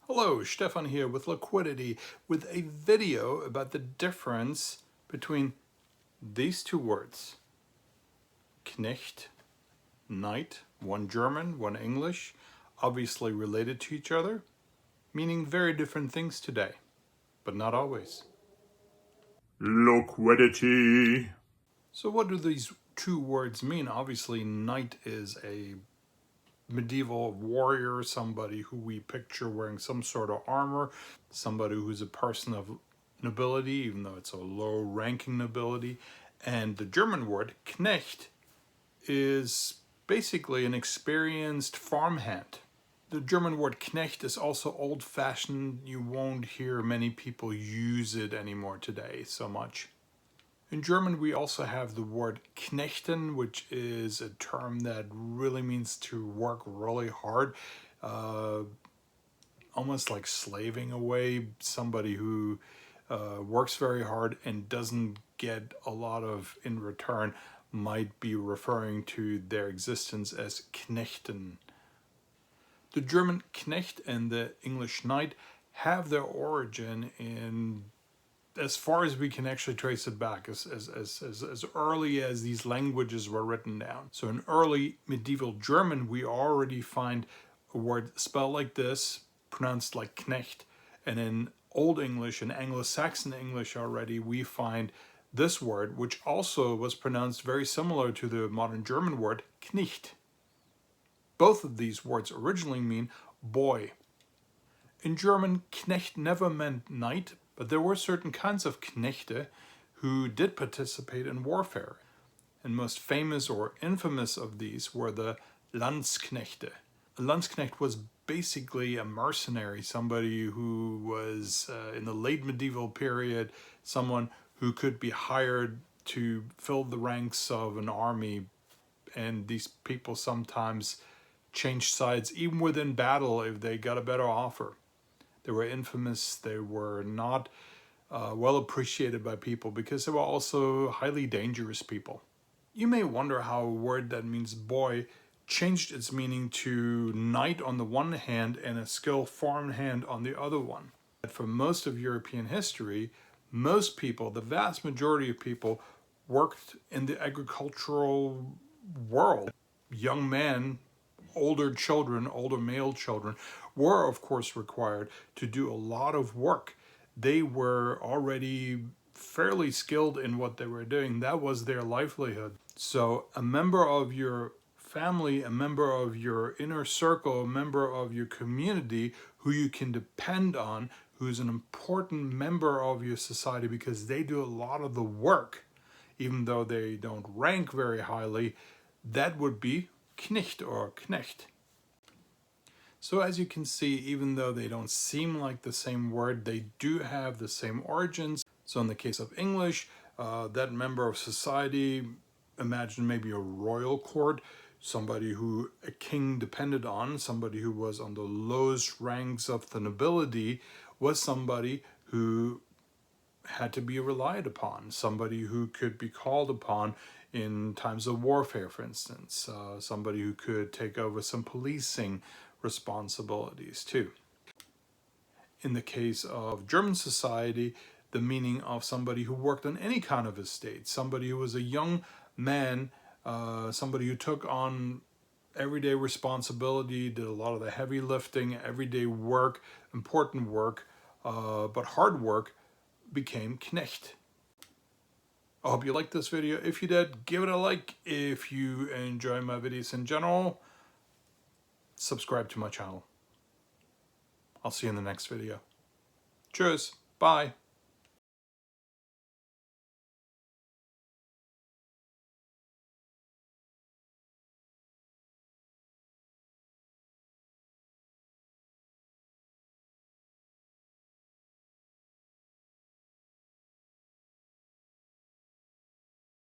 Hello, Stephan here with Liquidity with a video about the difference between these two words. Knecht, knight, one German, one English, obviously related to each other, meaning very different things today, but not always. Liquidity. So what do these two words mean? Obviously, knight is a medieval warrior, somebody who we picture wearing some sort of armor, somebody who's a person of nobility, even though it's a low-ranking nobility. And the German word Knecht is basically an experienced farmhand. The German word Knecht is also old-fashioned. You won't hear many people use it anymore today so much. In German, we also have the word knechten, which is a term that really means to work really hard, almost like slaving away, somebody who works very hard and doesn't get a lot of in return might be referring to their existence as knechten. The German knecht and the English knight have their origin in, as far as we can actually trace it back, as early as these languages were written down. So in early medieval German, we already find a word spelled like this, pronounced like Knecht. And in Old English and Anglo-Saxon English already, we find this word, which also was pronounced very similar to the modern German word Knecht. Both of these words originally mean boy. In German, Knecht never meant knight, but there were certain kinds of Knechte who did participate in warfare. And most famous or infamous of these were the Landsknechte. A Landsknecht was basically a mercenary, somebody who was in the late medieval period, someone who could be hired to fill the ranks of an army. And these people sometimes changed sides even within battle if they got a better offer. They were infamous. They were not well appreciated by people because they were also highly dangerous people. You may wonder how a word that means boy changed its meaning to knight on the one hand and a skilled farmhand on the other one. But for most of European history, most people, the vast majority of people, worked in the agricultural world. Young men, older children, older male children, were of course required to do a lot of work. They were already fairly skilled in what they were doing. That was their livelihood. So a member of your family, a member of your inner circle, a member of your community who you can depend on, who's an important member of your society because they do a lot of the work, even though they don't rank very highly, that would be Knecht or Knecht. So as you can see, even though they don't seem like the same word, they do have the same origins. So in the case of English, that member of society, imagine maybe a royal court, somebody who a king depended on, somebody who was on the lowest ranks of the nobility, was somebody who had to be relied upon, somebody who could be called upon in times of warfare, for instance, somebody who could take over some policing responsibilities too. In the case of German society, the meaning of somebody who worked on any kind of estate, somebody who was a young man, somebody who took on everyday responsibility, did a lot of the heavy lifting, everyday work, important work, but hard work, became Knecht. I hope you liked this video. If you did, give it a like. If you enjoy my videos in general, subscribe to my channel. I'll see you in the next video. Cheers. Bye.